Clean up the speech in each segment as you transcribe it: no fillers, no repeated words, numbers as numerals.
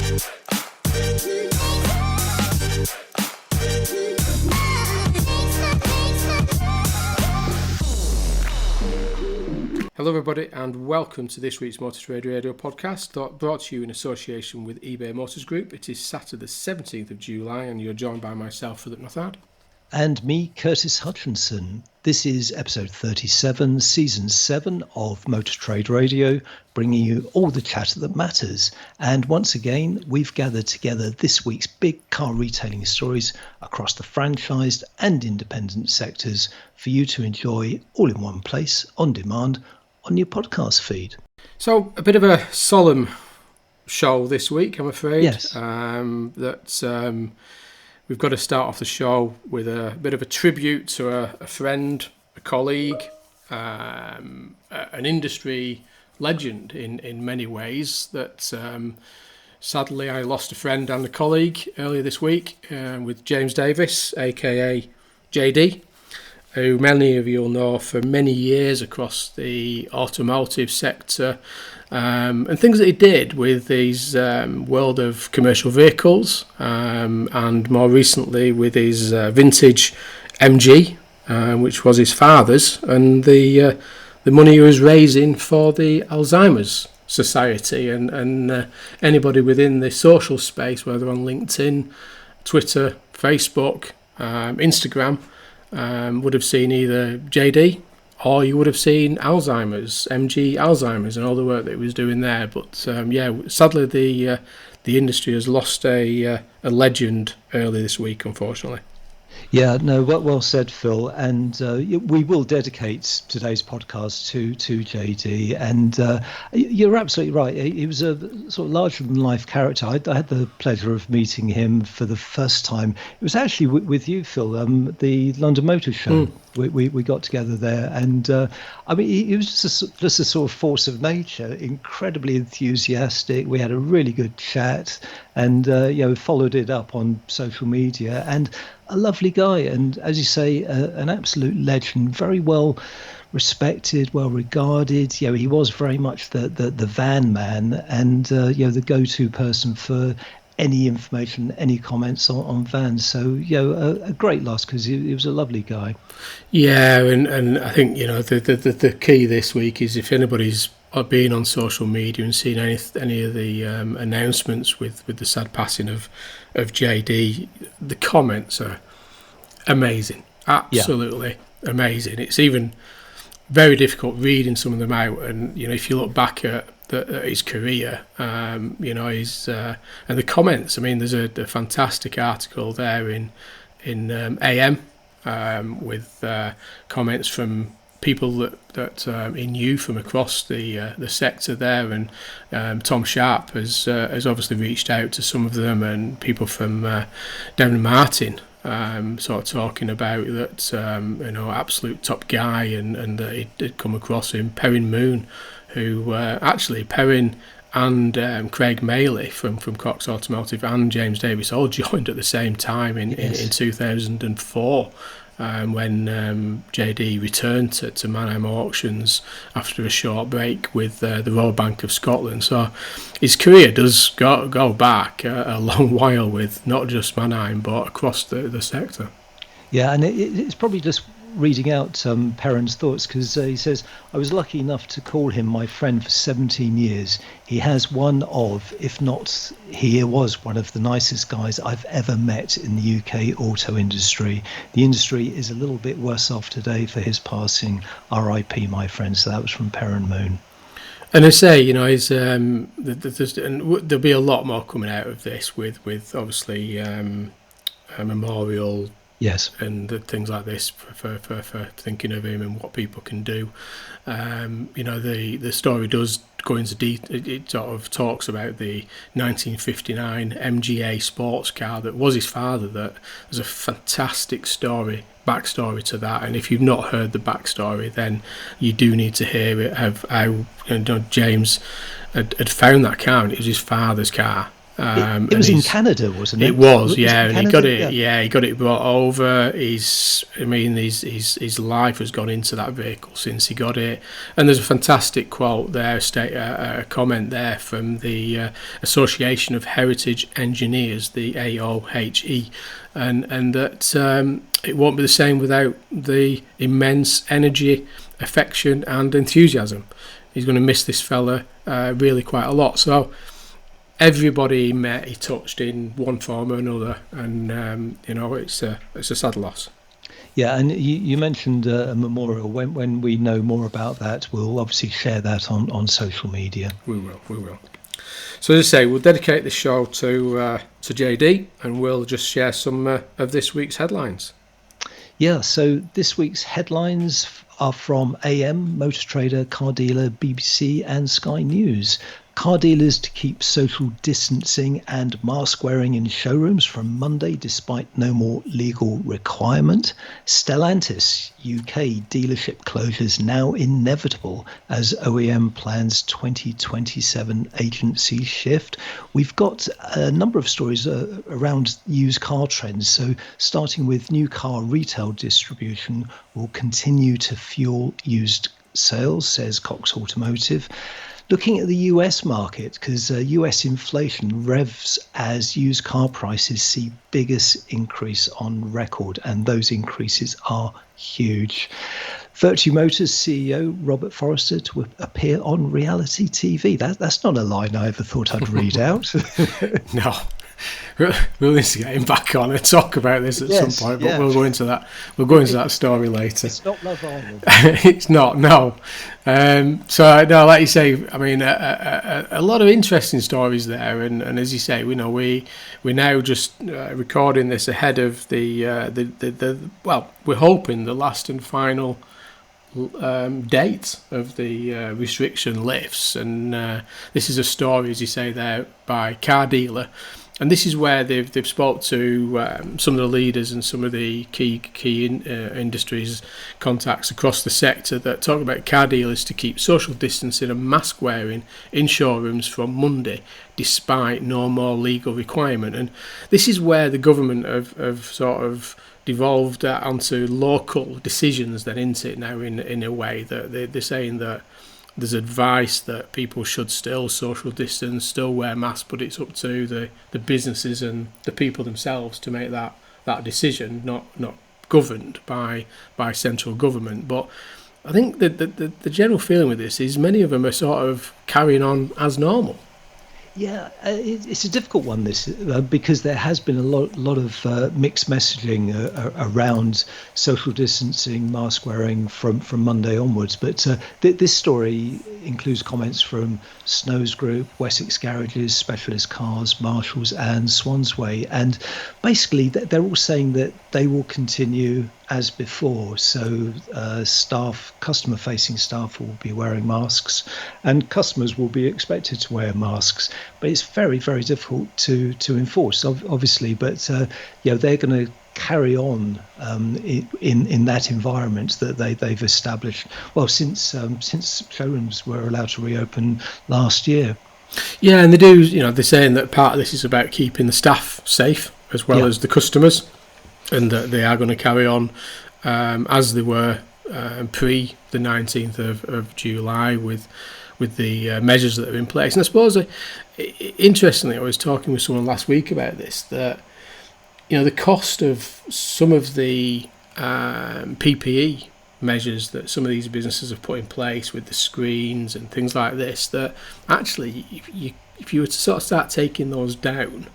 Hello everybody and welcome to this week's Motor Trade Radio podcast, brought to you in association with eBay Motors Group. It is Saturday the 17th of July and you're joined by myself, Philip Nothard. And me, Curtis Hutchinson. This is episode 37, season 7 of Motor Trade Radio, bringing you all the chatter that matters. And once again, we've gathered together this week's big car retailing stories across the franchised and independent sectors for you to enjoy all in one place, on demand, on your podcast feed. So, a bit of a solemn show this week, I'm afraid. Yes. We've got to start off the show with a bit of a tribute to a friend, a colleague, an industry legend in many ways. That sadly I lost a friend and a colleague earlier this week with James Davis, aka JD, who many of you will know for many years across the automotive sector, and things that he did with his world of commercial vehicles, and more recently with his vintage MG, which was his father's, and the money he was raising for the Alzheimer's Society, and anybody within the social space, whether on LinkedIn, Twitter, Facebook, Instagram, would have seen either JD or you would have seen Alzheimer's, MG Alzheimer's, and all the work that he was doing there. But sadly the industry has lost a legend early this week, unfortunately. Yeah, no, well said, Phil. And we will dedicate today's podcast to JD. And you're absolutely right. He was a sort of larger-than-life character. I had the pleasure of meeting him for the first time. It was actually with you, Phil, the London Motor Show. We got together there. And, I mean, he was just a sort of force of nature, incredibly enthusiastic. We had a really good chat and, followed it up on social media. And a lovely guy, and as you say, an absolute legend, very well respected, well regarded. He was very much the van man, and the go-to person for any information, any comments on vans. So a great loss, because he was a lovely guy. Yeah, and I think the key this week is, if anybody's been on social media and seen any of the announcements with the sad passing of JD, the comments are amazing, absolutely amazing. It's even very difficult reading some of them out, and if you look back at his career, and the comments. I mean, there's a fantastic article there in AM with comments from people that he knew from across the sector there, and Tom Sharp has obviously reached out to some of them, and people from Devon Martin sort of talking about that, absolute top guy, and that he'd come across him. Perrin Moon, who actually Perrin and Craig Maley from Cox Automotive and James Davis all joined at the same time in 2004. When JD returned to Mannheim Auctions after a short break with the Royal Bank of Scotland. So his career does go back a long while with not just Mannheim but across the sector. Yeah, and it's probably just reading out Perrin's thoughts, because he says, I was lucky enough to call him my friend for 17 years. He has one of, if not, he was one of the nicest guys I've ever met in the UK auto industry. The industry is a little bit worse off today for his passing. RIP, my friend. So that was from Perrin Moon. And I say, he's, and there'll be a lot more coming out of this with obviously a memorial. Yes, and things like this for thinking of him and what people can do. The story does go into detail. It sort of talks about the 1959 MGA sports car that was his father. That there's a fantastic backstory to that. And if you've not heard the backstory, then you do need to hear it. Of how James had found that car, and it was his father's car. It was in Canada, wasn't it? It was, it yeah, and Canada? he got it. Yeah, he got it brought over. His life has gone into that vehicle since he got it. And there's a fantastic quote there, a comment there from the Association of Heritage Engineers, the AOHE, and that it won't be the same without the immense energy, affection, and enthusiasm. He's going to miss this fella really quite a lot. So everybody he met, he touched in one form or another, and it's a sad loss. Yeah, and you mentioned a memorial. When we know more about that, we'll obviously share that on social media. We will. So as I say, we'll dedicate the show to JD, and we'll just share some of this week's headlines. Yeah, so this week's headlines are from AM, Motor Trader, Car Dealer, BBC and Sky News. Car dealers to keep social distancing and mask wearing in showrooms from Monday despite no more legal requirement. Stellantis UK dealership closures now inevitable as OEM plans 2027 agency shift. We've got a number of stories around used car trends. So starting with new car retail distribution will continue to fuel used sales, says Cox Automotive. Looking at the US market, because US inflation revs as used car prices see biggest increase on record, and those increases are huge. Virtue Motors CEO Robert Forrester to appear on reality TV. That's not a line I ever thought I'd read out. No. We'll need to get him back on and talk about this at some point, but we'll go into that. We'll go into that story later. It's not Love Island. It's not, no. So, no, like you say, I mean, a lot of interesting stories there, and as you say, we're now just recording this ahead of the we're hoping the last and final date of the restriction lifts, and this is a story, as you say there, by Car Dealer. And this is where they've spoke to some of the leaders and some of the key industries contacts across the sector that talk about car dealers to keep social distancing and mask wearing in showrooms from Monday, despite no more legal requirement. And this is where the government have sort of devolved onto local decisions then, isn't it, now in a way that they're saying that there's advice that people should still social distance, still wear masks, but it's up to the businesses and the people themselves to make that decision, not governed by central government. But I think that the general feeling with this is many of them are sort of carrying on as normal. Yeah, it's a difficult one, this, because there has been a lot of mixed messaging around social distancing, mask wearing from Monday onwards. But this story includes comments from Snow's Group, Wessex Garages, Specialist Cars, Marshalls and Swansway. And basically they're all saying that they will continue as before. So customer-facing staff will be wearing masks and customers will be expected to wear masks. But it's very, very difficult to enforce, obviously. But they're going to carry on in that environment that they've established. Well, since showrooms were allowed to reopen last year. Yeah, and they do. They're saying that part of this is about keeping the staff safe as well as the customers, and that they are going to carry on as they were pre the 19th of July with the measures that are in place. And I suppose, interestingly, I was talking with someone last week about this, that the cost of some of the PPE measures that some of these businesses have put in place with the screens and things like this, that actually if you were to sort of start taking those down,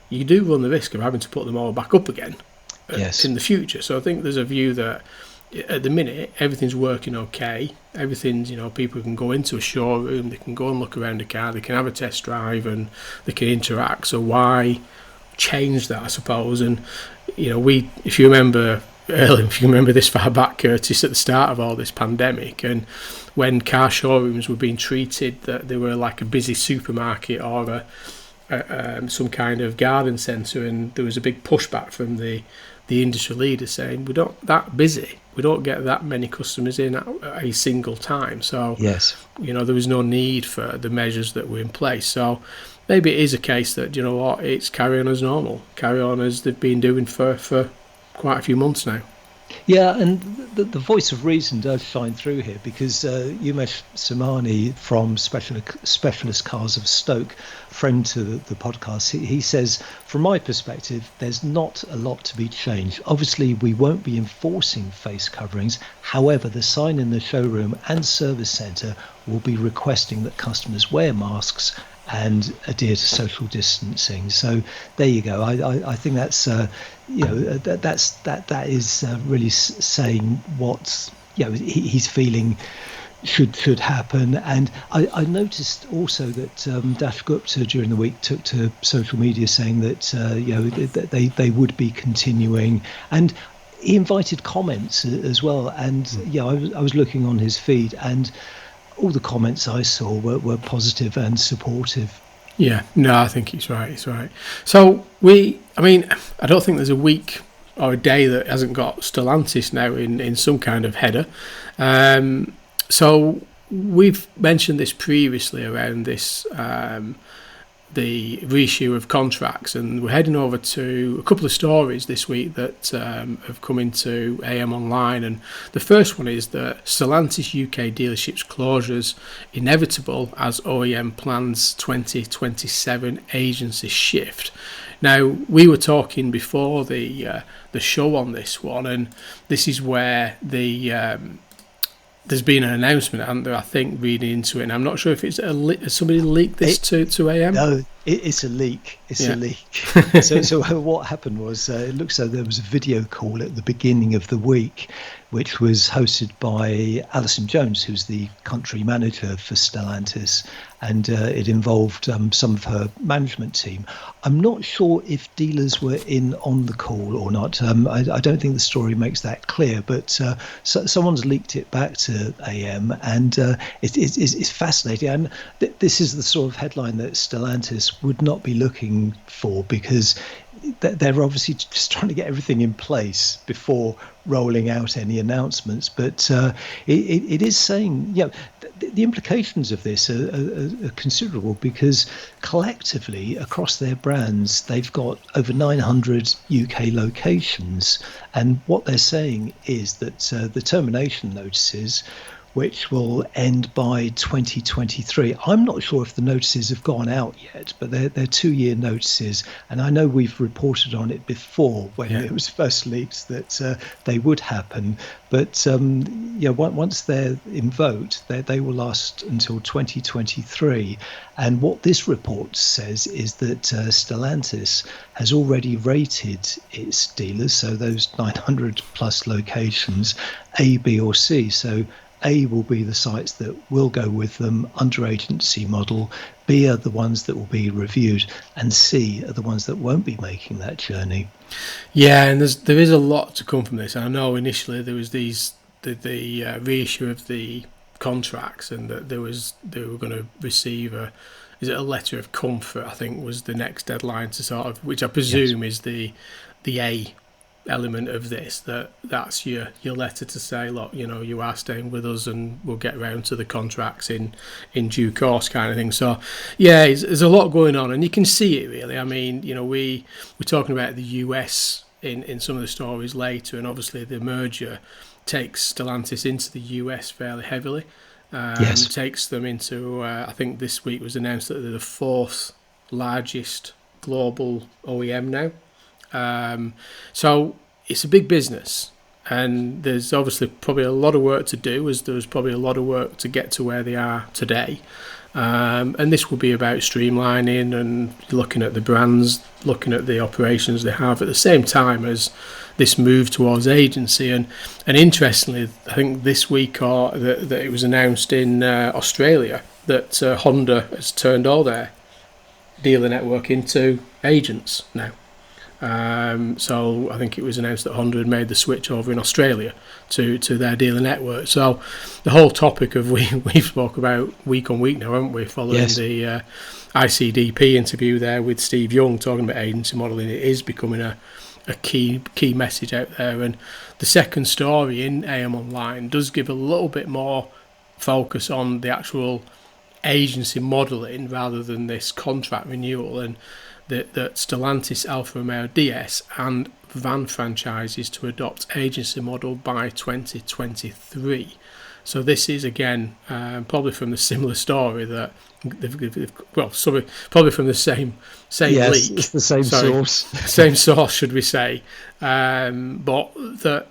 you do run the risk of having to put them all back up again in the future. So I think there's a view that at the minute everything's working okay. Everything's, people can go into a showroom, they can go and look around a car, they can have a test drive and they can interact. So why change that, I suppose? And if you remember this far back, Curtis, at the start of all this pandemic, and when car showrooms were being treated that they were like a busy supermarket or some kind of garden centre, and there was a big pushback from the industry leaders saying we're not that busy, we don't get that many customers in at a single time. So there was no need for the measures that were in place. So maybe it is a case that, you know what, it's carry on as normal, carry on as they've been doing for quite a few months now. Yeah, and the voice of reason does shine through here, because Umesh Somani from Specialist Cars of Stoke, friend to the podcast, he says, from my perspective, there's not a lot to be changed. Obviously, we won't be enforcing face coverings. However, the sign in the showroom and service centre will be requesting that customers wear masks and adhere to social distancing. So there you go. I think that's that is really saying what he's feeling should happen. And I noticed also that Dash Gupta during the week took to social media saying that that they would be continuing, and he invited comments as well. And I was looking on his feed, and all the comments I saw were positive and supportive. Yeah, no, I think he's right. He's right. So I don't think there's a week or a day that hasn't got Stellantis now in some kind of header. So we've mentioned this previously around this, the reissue of contracts, and we're heading over to a couple of stories this week that have come into AM Online. And the first one is that Stellantis UK dealerships closures inevitable as OEM plans 2027 agency shift. Now, we were talking before the show on this one, and this is where there's been an announcement, and I think, reading into it, and I'm not sure if it's has somebody leaked this to AM? No, it's a leak. It's a leak. So what happened was, it looks like there was a video call at the beginning of the week, which was hosted by Alison Jones, who's the country manager for Stellantis, and it involved some of her management team. I'm not sure if dealers were in on the call or not. I don't think the story makes that clear, but someone's leaked it back to AM, and it's fascinating. And this is the sort of headline that Stellantis would not be looking for, because they're obviously just trying to get everything in place before rolling out any announcements. But it is saying, the implications of this are considerable, because collectively across their brands, they've got over 900 UK locations. And what they're saying is that the termination notices, which will end by 2023. I'm not sure if the notices have gone out yet, but they're 2-year notices. And I know we've reported on it before when it was first leaked that they would happen. But once they're invoked, they will last until 2023. And what this report says is that Stellantis has already rated its dealers, so those 900 plus locations, A, B or C. So A will be the sites that will go with them under agency model, B are the ones that will be reviewed, and C are the ones that won't be making that journey. Yeah, and there is a lot to come from this. I know initially there was the reissue of the contracts, and that they were going to receive a letter of comfort, I think was the next deadline to sort of, which I presume is the A element of this, that's your letter to say, look, you are staying with us and we'll get around to the contracts in due course, kind of thing. So there's a lot going on, and you can see it really. I mean, we're talking about the US in some of the stories later, and obviously the merger takes Stellantis into the US fairly heavily. Takes them into I think this week was announced that they're the 4th largest global OEM now. So it's a big business, and there's obviously probably a lot of work to do, as there's probably a lot of work to get to where they are today. And this will be about streamlining and looking at the brands, looking at the operations they have at the same time as this move towards agency. And interestingly, I think this week that it was announced in Australia that Honda has turned all their dealer network into agents now. So I think it was announced that Honda had made the switch over in Australia to their dealer network. So the whole topic of we've spoke about week on week now, haven't we, following the ICDP interview there with Steve Young talking about agency modelling. It is becoming a key message out there. And the second story in AM Online does give a little bit more focus on the actual agency model in rather than this contract renewal, and that Stellantis, Alfa Romeo, DS and van franchises to adopt agency model by 2023. So this is again probably from the similar story that probably from the same yes, leak. It's the same source. Same source, should we say? But that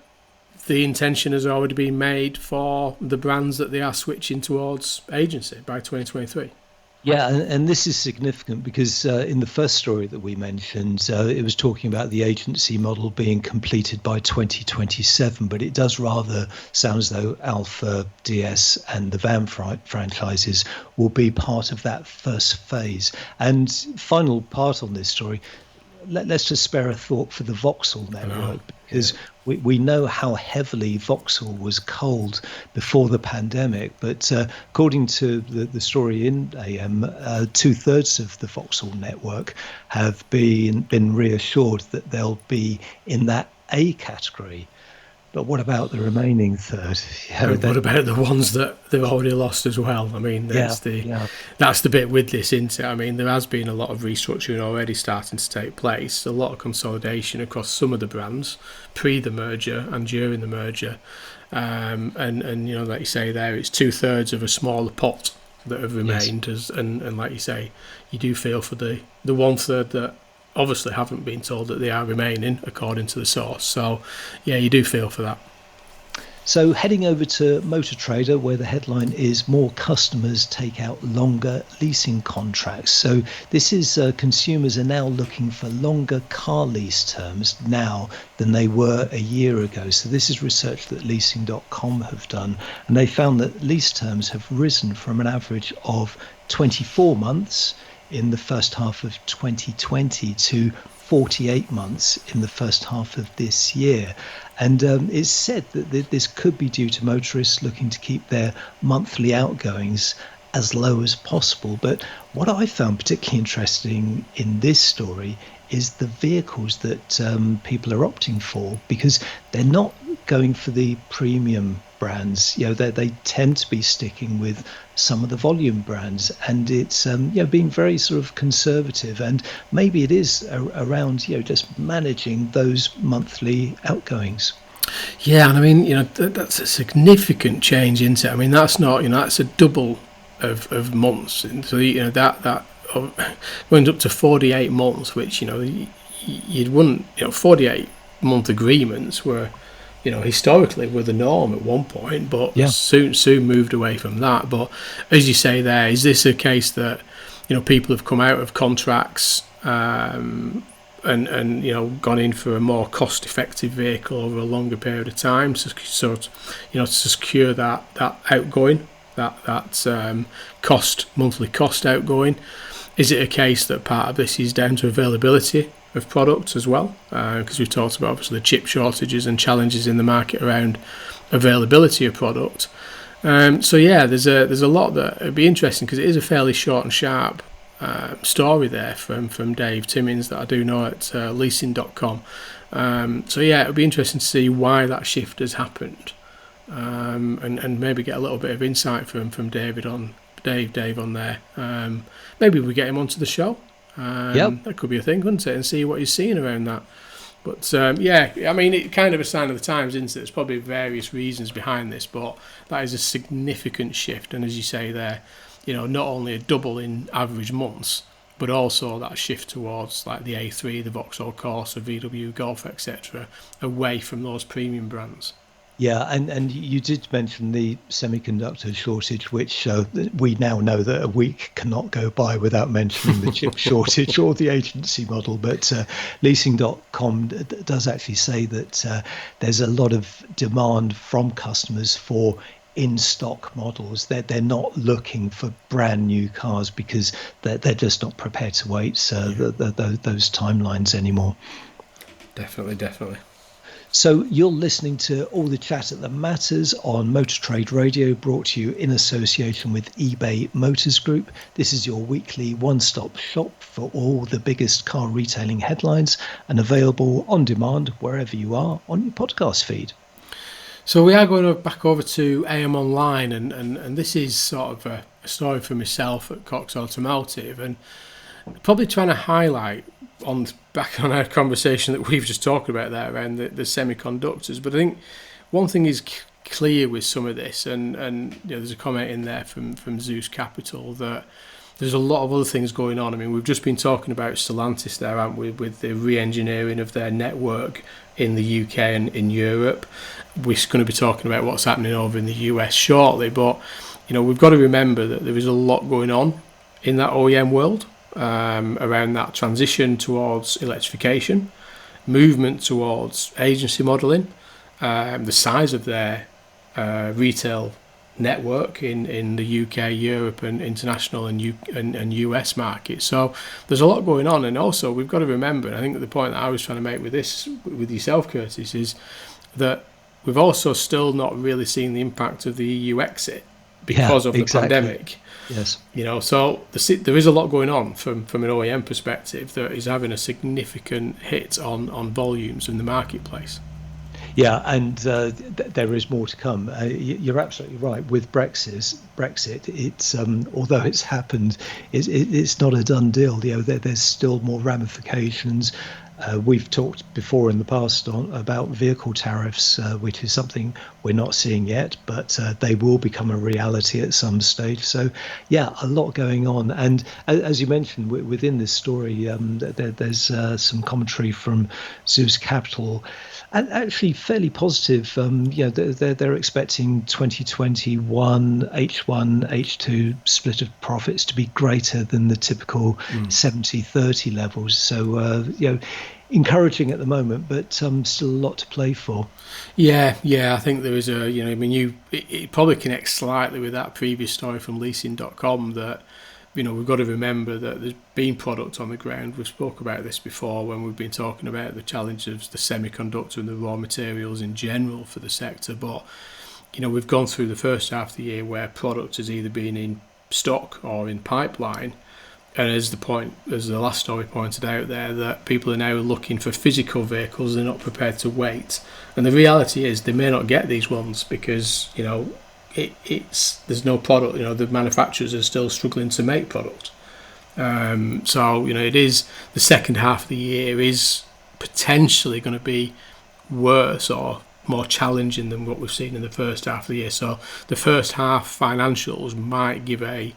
the intention has already been made for the brands that they are switching towards agency by 2023. Yeah, and this is significant because in the first story that we mentioned, it was talking about the agency model being completed by 2027, but it does rather sound as though Alfa, DS and the van franchises will be part of that first phase. And final part on this story, let's just spare a thought for the Vauxhall network, because we know how heavily Vauxhall was culled before the pandemic. But according to the story in AM, 2/3 of the Vauxhall network have been reassured that they'll be in that A category. But what about the remaining third? What about the ones that they've already lost as well? I mean, that's the bit with this, isn't it? I mean, there has been a lot of restructuring already starting to take place, a lot of consolidation across some of the brands pre the merger and during the merger. And like you say there, it's 2/3 of a smaller pot that have remained. Yes. And like you say, you do feel for the 1/3 that obviously haven't been told that they are remaining according to the source. So yeah, you do feel for that. So heading over to Motor Trader, where the headline is more customers take out longer leasing contracts. So this is consumers are now looking for longer car lease terms now than they were a year ago. So this is research that leasing.com have done, and they found that lease terms have risen from an average of 24 months in the first half of 2020 to 48 months in the first half of this year. And it's said that this could be due to motorists looking to keep their monthly outgoings as low as possible. But what I found particularly interesting in this story is the vehicles that people are opting for, because they're not going for the premium brands. They tend to be sticking with some of the volume brands, and it's being very sort of conservative, and maybe it is around just managing those monthly outgoings. Yeah, and I mean that's a significant change, isn't it? I mean that's not that's a double of months, and so that going up to 48 months, which you wouldn't 48-month agreements were historically were the norm at one point, but soon moved away from that. But as you say there, is this a case that people have come out of contracts and gone in for a more cost-effective vehicle over a longer period of time, to secure that outgoing, that monthly cost outgoing? Is it a case that part of this is down to availability of products as well, because we've talked about obviously the chip shortages and challenges in the market around availability of product. There's a lot that would be interesting, because it is a fairly short and sharp story there from Dave Timmins that I do know at leasing.com. It would be interesting to see why that shift has happened, and maybe get a little bit of insight from Dave on there. Maybe we get him onto the show. That could be a thing, couldn't it? And see what he's seeing around that. But I mean, it's kind of a sign of the times, isn't it? There's probably various reasons behind this, but that is a significant shift. And as you say there, not only a double in average months, but also that shift towards like the A3, the Vauxhall Corsa, VW Golf, etc., away from those premium brands. Yeah, and you did mention the semiconductor shortage, which we now know that a week cannot go by without mentioning the chip shortage or the agency model. But leasing.com does actually say that there's a lot of demand from customers for in-stock models. They're not looking for brand new cars because they're just not prepared to wait those timelines anymore. Definitely. So you're listening to All the Chat That Matters on Motor Trade Radio, brought to you in association with eBay Motors Group. This is your weekly one-stop shop for all the biggest car retailing headlines, and available on demand wherever you are on your podcast feed. So we are going back over to AM Online, and this is sort of a story for myself at Cox Automotive, and probably trying to highlight back on our conversation that we've just talked about there around the semiconductors. But I think one thing is clear with some of this, and there's a comment in there from Zeus Capital that there's a lot of other things going on. I mean, we've just been talking about Stellantis there, haven't we, with the re-engineering of their network in the UK and in Europe. We're going to be talking about what's happening over in the US shortly, but we've got to remember that there is a lot going on in that OEM world around that transition towards electrification, movement towards agency modelling, the size of their retail network in the UK, Europe, and international and US markets. So there's a lot going on, and also we've got to remember, and I think the point that I was trying to make with this, with yourself, Curtis, is that we've also still not really seen the impact of the EU exit because of the pandemic. Yes. So there is a lot going on from an OEM perspective that is having a significant hit on volumes in the marketplace. Yeah, and there is more to come. You're absolutely right. With Brexit, it's although it's happened, it's not a done deal. There's still more ramifications. We've talked before in the past about vehicle tariffs, which is something we're not seeing yet, but they will become a reality at some stage. So, yeah, a lot going on. And as you mentioned, within this story, there's some commentary from Zeus Capital, and actually fairly positive. They're expecting 2021 H1, H2 split of profits to be greater than the typical 70-30 levels. So, encouraging at the moment, but still a lot to play for. Yeah, I think there is it probably connects slightly with that previous story from leasing.com that, we've got to remember that there's been product on the ground. We've spoke about this before when we've been talking about the challenge of the semiconductor and the raw materials in general for the sector. But, we've gone through the first half of the year where product has either been in stock or in pipeline. And as the last story pointed out there, that people are now looking for physical vehicles they're not prepared to wait. And the reality is they may not get these ones because, there's no product. The manufacturers are still struggling to make product. So it is the second half of the year is potentially going to be worse or more challenging than what we've seen in the first half of the year. So the first half financials might give a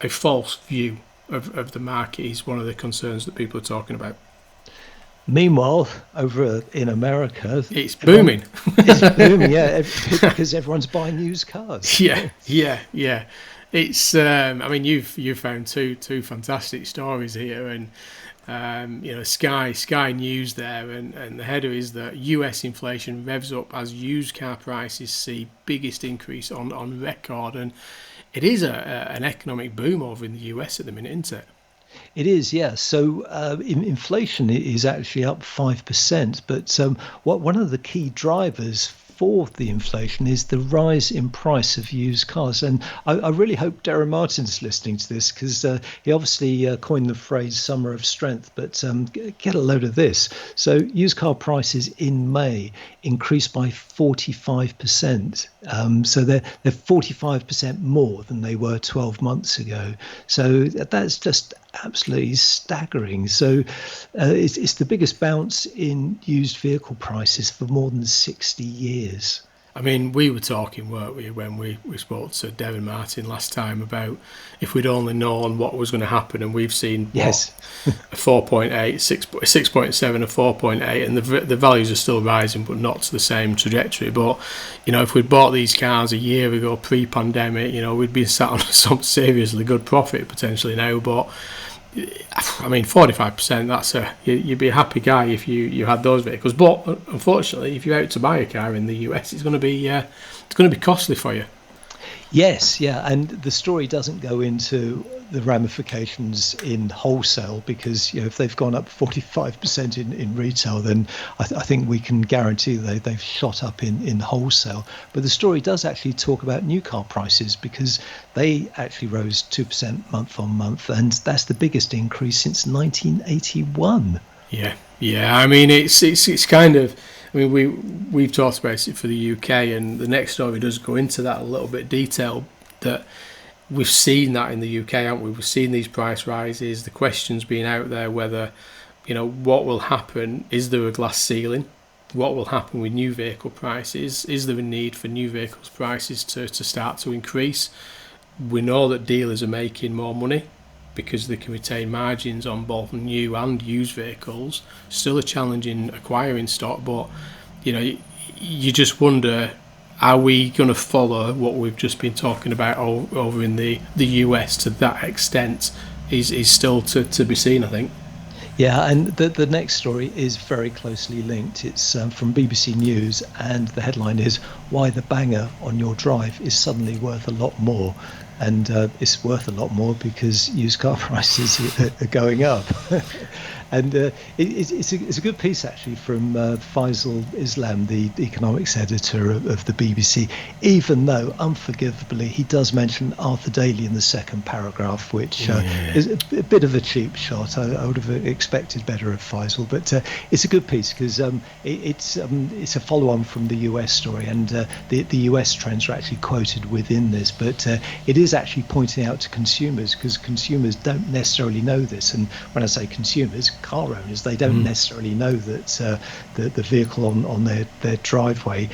false view of the market is one of the concerns that people are talking about. Meanwhile, over in America, it's booming. It's booming, yeah, because everyone's buying used cars. Yeah. It's you've found two fantastic stories here, and Sky News there, and the header is that US inflation revs up as used car prices see biggest increase on record, and it is an economic boom over in the US at the minute, isn't it? It is, yeah. So inflation is actually up 5%, but one of the key drivers for the inflation is the rise in price of used cars. And I really hope Darren Martin's listening to this, because he obviously coined the phrase summer of strength, but get a load of this. So used car prices in May increased by 45%. So they're 45% more than they were 12 months ago. So that's just absolutely staggering. So it's the biggest bounce in used vehicle prices for more than 60 years. I mean, we were talking, weren't we, when we spoke to Darren Martin last time about if we'd only known what was going to happen, and we've seen a 4.8, 6.7, a 4.8, and the values are still rising, but not to the same trajectory. But, if we'd bought these cars a year ago, pre-pandemic, we'd been sat on some seriously good profit potentially now, but 45%, you'd be a happy guy if you had those vehicles. But unfortunately, if you're out to buy a car in the US, it's going to be costly for you. Yes, yeah, and the story doesn't go into the ramifications in wholesale, because if they've gone up 45% in retail, then I think we can guarantee they've shot up in wholesale. But the story does actually talk about new car prices, because they actually rose 2% month on month, and that's the biggest increase since 1981. Yeah. I mean, it's kind of, I mean, we've talked about it for the UK, and the next story does go into that a little bit detail. That we've seen that in the UK, haven't we? We've seen these price rises. The questions being out there whether, what will happen? Is there a glass ceiling? What will happen with new vehicle prices? Is there a need for new vehicles prices to start to increase? We know that dealers are making more money because they can retain margins on both new and used vehicles. Still a challenge in acquiring stock, but you just wonder, are we going to follow what we've just been talking about over in the US to that extent? Is still to be seen, I think. Yeah, and the next story is very closely linked. It's from BBC News, and the headline is "Why the Banger on Your Drive is Suddenly Worth a Lot More." And it's worth a lot more because used car prices are going up. And it's a good piece, actually, from Faisal Islam, the economics editor of the BBC, even though, unforgivably, he does mention Arthur Daly in the second paragraph, which is a bit of a cheap shot. I would have expected better of Faisal, but it's a good piece because it's a follow-on from the US story, and the US trends are actually quoted within this, but it is actually pointing out to consumers, because consumers don't necessarily know this. And when I say consumers, car owners, they don't necessarily know that the vehicle on their driveway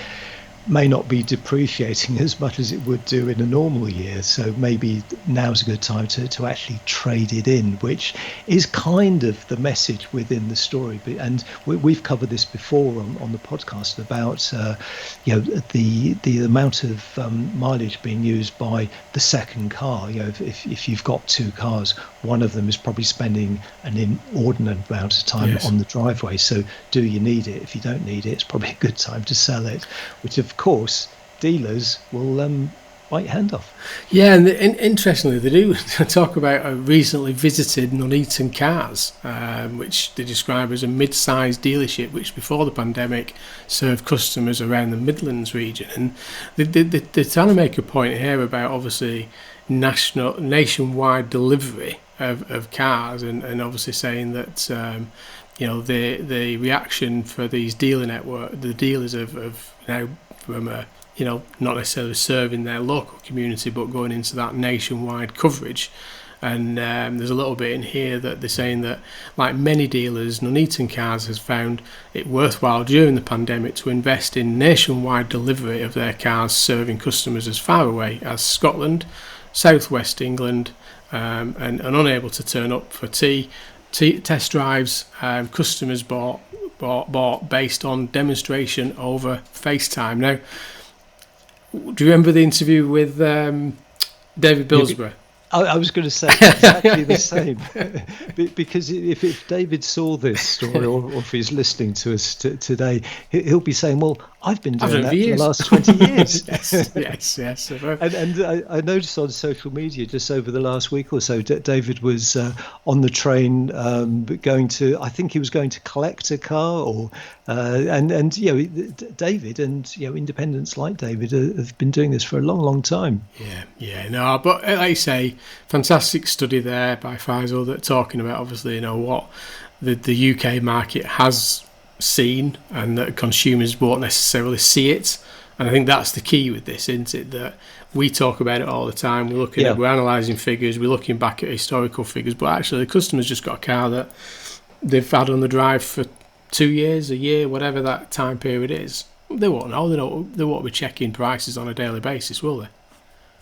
may not be depreciating as much as it would do in a normal year. So maybe now's a good time to actually trade it in, which is kind of the message within the story. And we've covered this before on the podcast about the amount of mileage being used by the second car. If you've got two cars, one of them is probably spending an inordinate amount of time on the driveway. So do you need it? If you don't need it, it's probably a good time to sell it, which of course dealers will bite your hand off. Yeah, and interestingly, they do talk about a recently visited Nuneaton Cars, which they describe as a mid-sized dealership which before the pandemic served customers around the Midlands region. And they're trying to make a point here about obviously nationwide delivery of cars, and obviously saying that the reaction for these dealer network, the dealers have now from not necessarily serving their local community but going into that nationwide coverage. And there's a little bit in here that they're saying that, like many dealers, Nuneaton Cars has found it worthwhile during the pandemic to invest in nationwide delivery of their cars, serving customers as far away as Scotland, southwest England, and unable to turn up for test drives. Customers bought based on demonstration over FaceTime. Now, do you remember the interview with David Bilsborough? I was going to say exactly the same, because if David saw this story, or if he's listening to us today, he'll be saying, well, I've been doing that for the last 20 years. yes. And I noticed on social media just over the last week or so, David was on the train going to, I think he was going to collect a car, and David and independents like David have been doing this for a long time. No, but like you say, fantastic study there by Faisal that talking about obviously what the UK market has seen and that consumers won't necessarily see it. And I think that's the key with this, isn't it? That we talk about it all the time. We're analysing figures, we're looking back at historical figures, but actually the customer's just got a car that they've had on the drive for 2 years, a year, whatever that time period is. They won't know. They won't be checking prices on a daily basis, will they?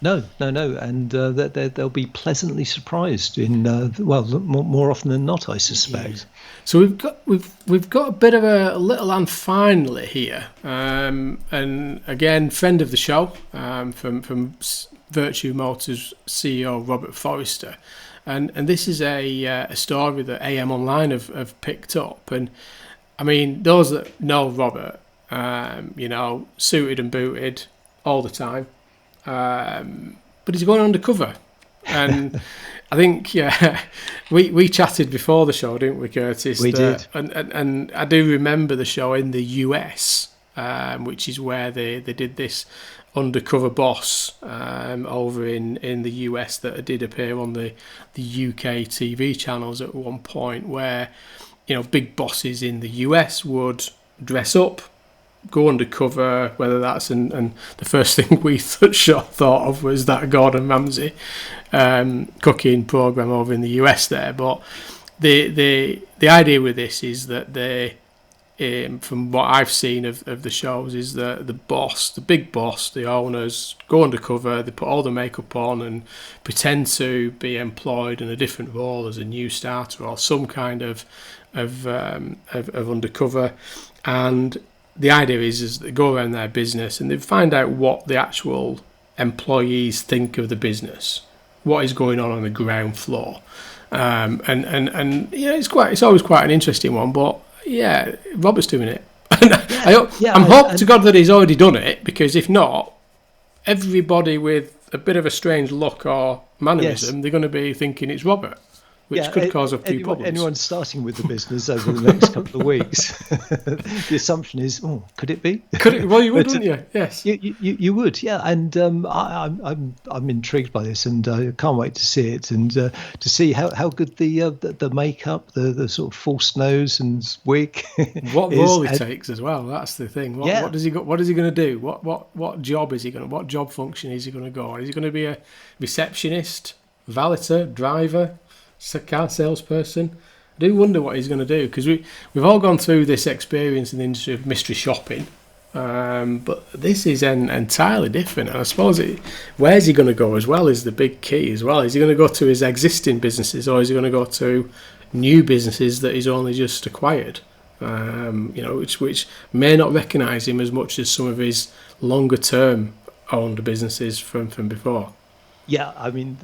No, and they'll be pleasantly surprised in more often than not, I suspect. Yeah. So we've got a bit of a little and finally here, and again, friend of the show, from Virtue Motors CEO Robert Forrester, and this is a story that AM Online have picked up, and I mean those that know Robert, suited and booted all the time. But he's going undercover, and I think we chatted before the show, didn't we, Curtis? We did, and I do remember the show in the US, which is where they did this undercover boss over in the US that did appear on the UK TV channels at one point, where big bosses in the US would dress up go undercover, whether that's and the first thing we thought of was that Gordon Ramsay cooking program over in the US there. But the idea with this is that they, from what I've seen of the shows, is that the big boss, the owners go undercover, they put all the makeup on and pretend to be employed in a different role as a new starter or some kind of undercover, and the idea is they go around their business and they find out what the actual employees think of the business, what is going on the ground floor, and it's always quite an interesting one. But yeah, Robert's doing it. I'm hope to God that he's already done it, because if not, everybody with a bit of a strange look or mannerism, they're going to be thinking it's Robert, which could cause a few problems. Anyone starting with the business over the next couple of weeks, the assumption is, could it be? Could it? Well, you would, wouldn't you? Yes, you would, yeah. And I'm intrigued by this, and I can't wait to see it and to see how good the makeup, the sort of false nose and wig. What role he takes as well. That's the thing. What does he got? What is he going to do? What job is he going to? What job function is he going to go? Is he going to be a receptionist, valeter, driver, car salesperson? I do wonder what he's going to do, because we've all gone through this experience in the industry of mystery shopping, but this is entirely different. And I suppose where's he going to go as well is the big key as well. Is he going to go to his existing businesses, or is he going to go to new businesses that he's only just acquired? Which may not recognise him as much as some of his longer term owned businesses from before. Yeah, I mean,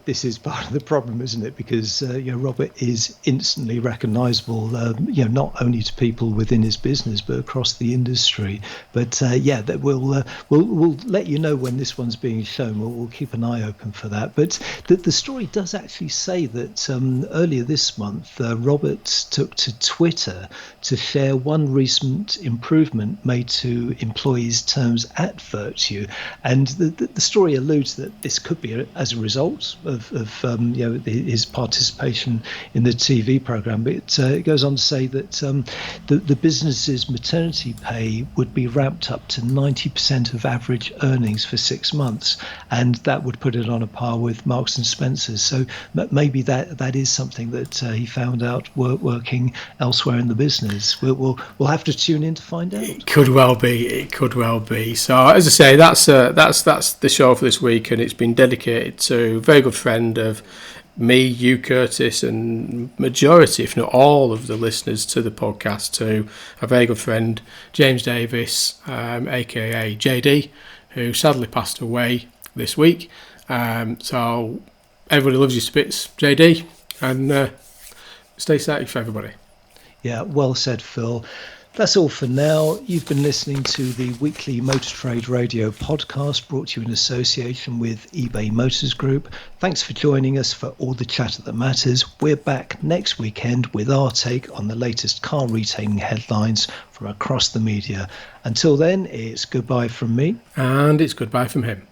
this is part of the problem, isn't it? Because Robert is instantly recognisable, not only to people within his business but across the industry. But that we'll let you know when this one's being shown. We'll keep an eye open for that. But the story does actually say that earlier this month, Robert took to Twitter to share one recent improvement made to employees' terms at Virtue, and the story alludes that this could be as a result of his participation in the TV program. But it goes on to say that the business's maternity pay would be ramped up to 90% of average earnings for 6 months, and that would put it on a par with Marks and Spencer's. So maybe that is something that he found out working elsewhere in the business. We'll have to tune in to find out. It could well be. So as I say, that's the show for this week, and it's been dedicated to a very good friend of me, you, Curtis, and majority, if not all, of the listeners to the podcast, to a very good friend, James Davis, aka JD, who sadly passed away this week. So everybody loves you spits, JD, and stay safe, everybody. Yeah, well said, Phil. That's all for now. You've been listening to the weekly Motor Trade Radio podcast, brought to you in association with eBay Motors Group. Thanks for joining us for all the chatter that matters. We're back next weekend with our take on the latest car retailing headlines from across the media. Until then, it's goodbye from me. And it's goodbye from him.